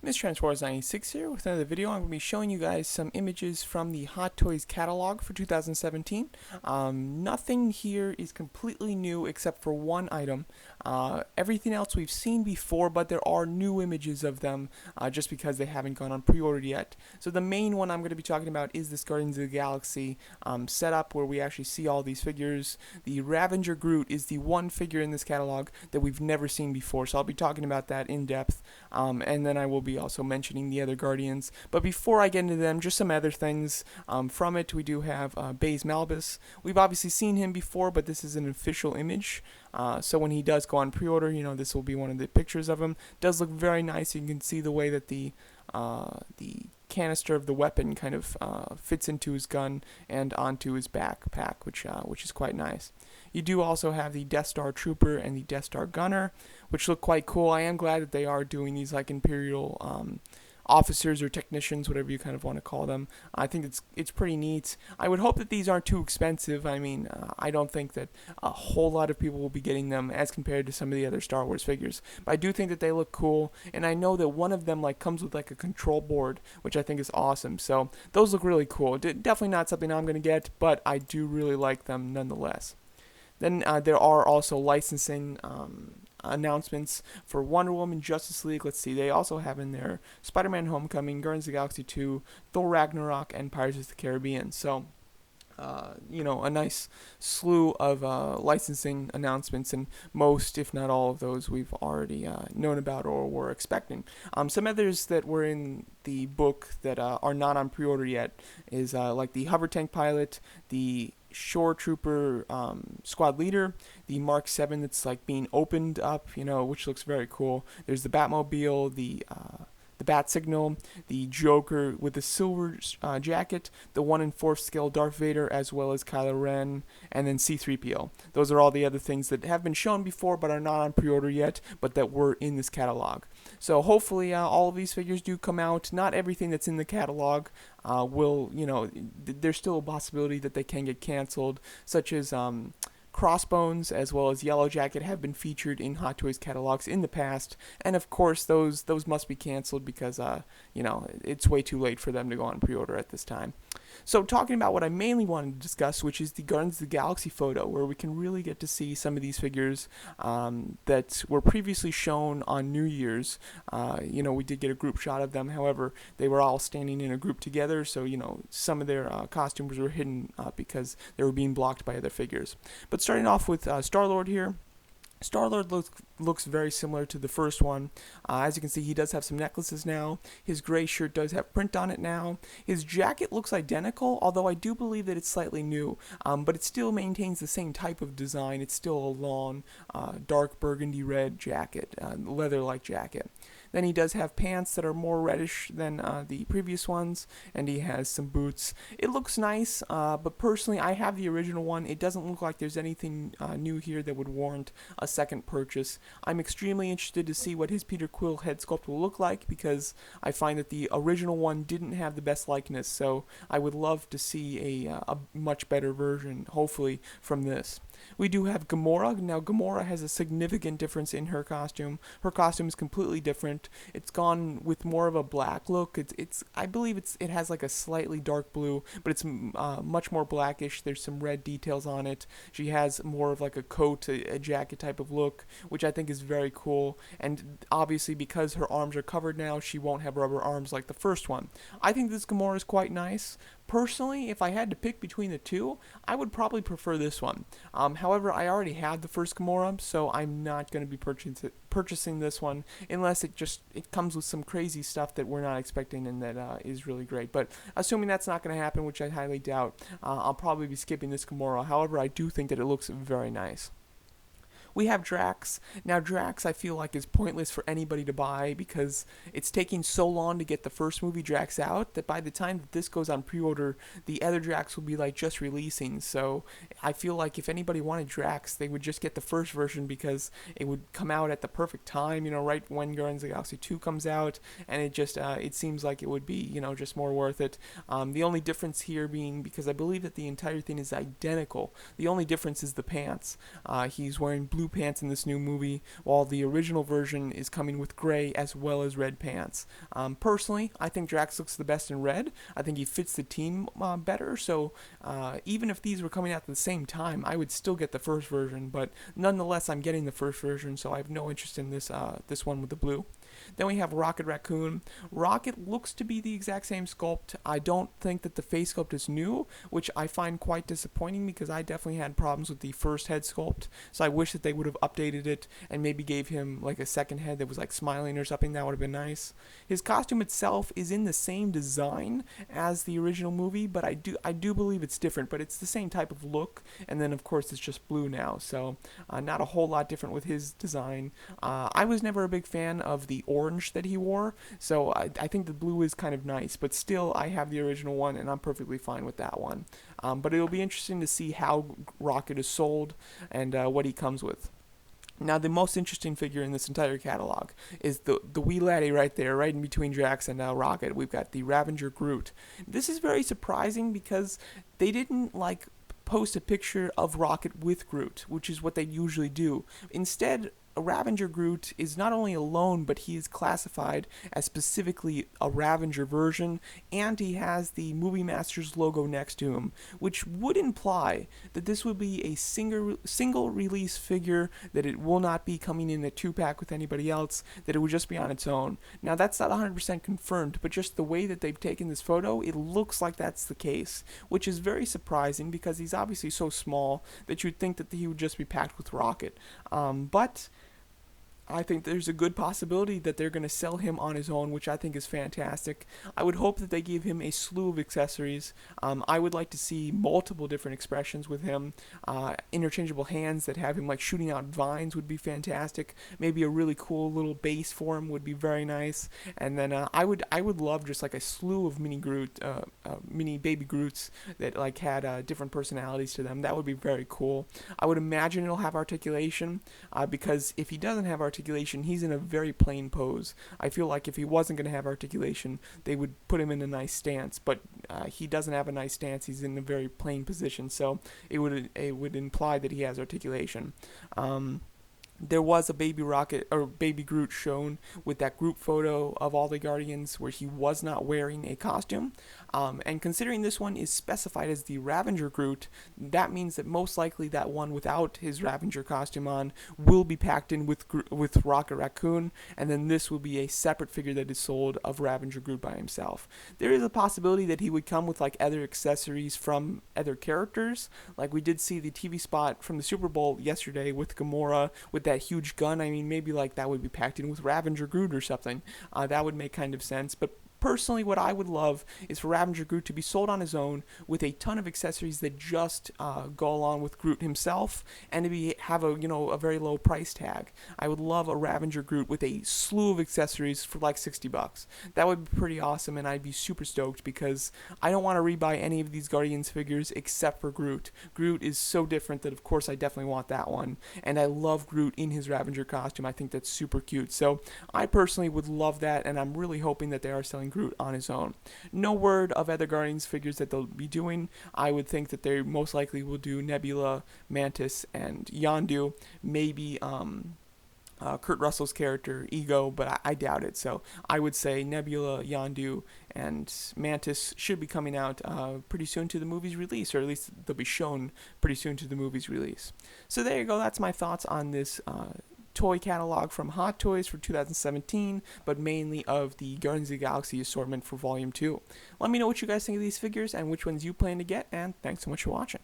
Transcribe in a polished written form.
Miss Transformers96 here with another video. I'm going to be showing you guys some images from the Hot Toys catalog for 2017. Nothing here is completely new except for one item. Everything else we've seen before, but there are new images of them just because they haven't gone on pre-order yet. So the main one I'm going to be talking about is this Guardians of the Galaxy setup where we actually see all these figures. The Ravager Groot is the one figure in this catalog that we've never seen before, so I'll be talking about that in depth. And then I will be also mentioning the other Guardians. But before I get into them, just some other things from it. We do have Baze Malbus. We've obviously seen him before, but this is an official image. So when he does go on pre-order, this will be one of the pictures of him. Does look very nice. You can see the way that the canister of the weapon kind of fits into his gun and onto his backpack, which is quite nice. You do also have the Death Star Trooper and the Death Star Gunner, which look quite cool. I am glad that they are doing these like Imperial officers or technicians, whatever you kind of want to call them. I think it's pretty neat. I would hope that these aren't too expensive. I mean, I don't think that a whole lot of people will be getting them as compared to some of the other Star Wars figures. But I do think that they look cool, and I know that one of them like comes with like a control board, which I think is awesome. So those look really cool. Definitely not something I'm going to get, but I do really like them nonetheless. Then there are also licensing announcements for Wonder Woman, Justice League. Let's see, they also have in there Spider-Man Homecoming, Guardians of the Galaxy 2, Thor Ragnarok, and Pirates of the Caribbean. So, a nice slew of licensing announcements, and most, if not all of those, we've already known about or were expecting. Some others that were in the book that are not on pre-order yet is like the Hover Tank Pilot, the Shore Trooper Squad Leader, the Mark 7 that's like being opened up, which looks very cool. There's the Batmobile, the Bat Signal, the Joker with the silver jacket, the 1 in 4 scale Darth Vader, as well as Kylo Ren, and then C-3PO. Those are all the other things that have been shown before but are not on pre-order yet, but that were in this catalog. So hopefully all of these figures do come out. Not everything that's in the catalog will, there's still a possibility that they can get canceled, such as Crossbones as well as Yellow Jacket have been featured in Hot Toys catalogs in the past, and of course those must be canceled because it's way too late for them to go on pre-order at this time. So talking about what I mainly wanted to discuss, which is the Guardians of the Galaxy photo, where we can really get to see some of these figures that were previously shown on New Year's. We did get a group shot of them. However, they were all standing in a group together, so some of their costumes were hidden because they were being blocked by other figures. But starting off with Star-Lord here. Star-Lord looks very similar to the first one. As you can see, he does have some necklaces now. His gray shirt does have print on it now. His jacket looks identical, although I do believe that it's slightly new, but it still maintains the same type of design. It's still a long, dark burgundy red jacket, leather-like jacket. Then he does have pants that are more reddish than the previous ones, and he has some boots. It looks nice, but personally, I have the original one. It doesn't look like there's anything new here that would warrant a second purchase. I'm extremely interested to see what his Peter Quill head sculpt will look like, because I find that the original one didn't have the best likeness, so I would love to see a much better version, hopefully, from this. We do have Gamora. Now, Gamora has a significant difference in her costume. Her costume is completely different. It's gone with more of a black look. I believe it has like a slightly dark blue, but it's much more blackish. There's some red details on it. She has more of like a coat, a jacket type of look, which I think is very cool. And obviously, because her arms are covered now, she won't have rubber arms like the first one. I think this Gamora is quite nice. Personally, if I had to pick between the two, I would probably prefer this one. However, I already had the first Gamora, so I'm not going to be purchasing this one unless it comes with some crazy stuff that we're not expecting and that is really great. But assuming that's not going to happen, which I highly doubt, I'll probably be skipping this Gamora. However, I do think that it looks very nice. We have Drax. Now, Drax, I feel like, is pointless for anybody to buy because it's taking so long to get the first movie Drax out that by the time that this goes on pre-order, the other Drax will be like just releasing. So I feel like if anybody wanted Drax, they would just get the first version because it would come out at the perfect time, right when Guardians of the Galaxy 2 comes out, and it seems like it would be, just more worth it. The only difference here being, because I believe that the entire thing is identical, the only difference is the pants. He's wearing blue blue pants in this new movie, while the original version is coming with gray as well as red pants. Personally, I think Drax looks the best in red. I think he fits the team better, so even if these were coming out at the same time, I would still get the first version, but nonetheless, I'm getting the first version, so I have no interest in this one with the blue. Then we have Rocket Raccoon. Rocket looks to be the exact same sculpt. I don't think that the face sculpt is new, which I find quite disappointing because I definitely had problems with the first head sculpt. So I wish that they would have updated it and maybe gave him like a second head that was like smiling or something. That would have been nice. His costume itself is in the same design as the original movie, but I do believe it's different, but it's the same type of look. And then of course it's just blue now, so not a whole lot different with his design. I was never a big fan of the orange that he wore, so I think the blue is kind of nice, but still I have the original one and I'm perfectly fine with that one. But it'll be interesting to see how Rocket is sold and what he comes with. Now, the most interesting figure in this entire catalog is the wee laddie right there, right in between Drax and Rocket. We've got the Ravager Groot. This is very surprising because they didn't post a picture of Rocket with Groot, which is what they usually do. Instead, a Ravager Groot is not only alone, but he is classified as specifically a Ravager version, and he has the Movie Masters logo next to him, which would imply that this would be a single release figure, that it will not be coming in a 2-pack with anybody else, that it would just be on its own. Now, that's not 100% confirmed, but just the way that they've taken this photo, it looks like that's the case, which is very surprising because he's obviously so small that you'd think that he would just be packed with Rocket. But I think there's a good possibility that they're going to sell him on his own, which I think is fantastic. I would hope that they give him a slew of accessories. I would like to see multiple different expressions with him. Interchangeable hands that have him shooting out vines would be fantastic. Maybe a really cool little base for him would be very nice. And then I would love just a slew of mini baby Groots that had different personalities to them. That would be very cool. I would imagine it'll have articulation because if he doesn't have articulation, he's in a very plain pose. I feel like if he wasn't going to have articulation, they would put him in a nice stance, but he doesn't have a nice stance. He's in a very plain position, so it would imply that he has articulation. There was a baby Rocket or baby Groot shown with that group photo of all the Guardians where he was not wearing a costume. And considering this one is specified as the Ravager Groot, that means that most likely that one without his Ravager costume on will be packed in with Rocket Raccoon, and then this will be a separate figure that is sold of Ravager Groot by himself. There is a possibility that he would come with other accessories from other characters. We did see the TV spot from the Super Bowl yesterday with Gamora with that huge gun. I mean, maybe that would be packed in with Ravager Groot or something. That would make kind of sense, but personally, what I would love is for Ravager Groot to be sold on his own with a ton of accessories that just go along with Groot himself, and to have a very low price tag. I would love a Ravager Groot with a slew of accessories for $60. That would be pretty awesome, and I'd be super stoked because I don't want to rebuy any of these Guardians figures except for Groot. Groot is so different that of course I definitely want that one, and I love Groot in his Ravager costume. I think that's super cute. So I personally would love that, and I'm really hoping that they are selling Groot on his own. No word of other Guardians figures that they'll be doing. I would think that they most likely will do Nebula, Mantis, and Yondu. Maybe Kurt Russell's character, Ego, but I doubt it. So I would say Nebula, Yondu, and Mantis should be coming out pretty soon to the movie's release, or at least they'll be shown pretty soon to the movie's release. So there you go. That's my thoughts on this toy catalog from Hot Toys for 2017, but mainly of the Guardians of the Galaxy assortment for Volume 2. Let me know what you guys think of these figures and which ones you plan to get, and thanks so much for watching.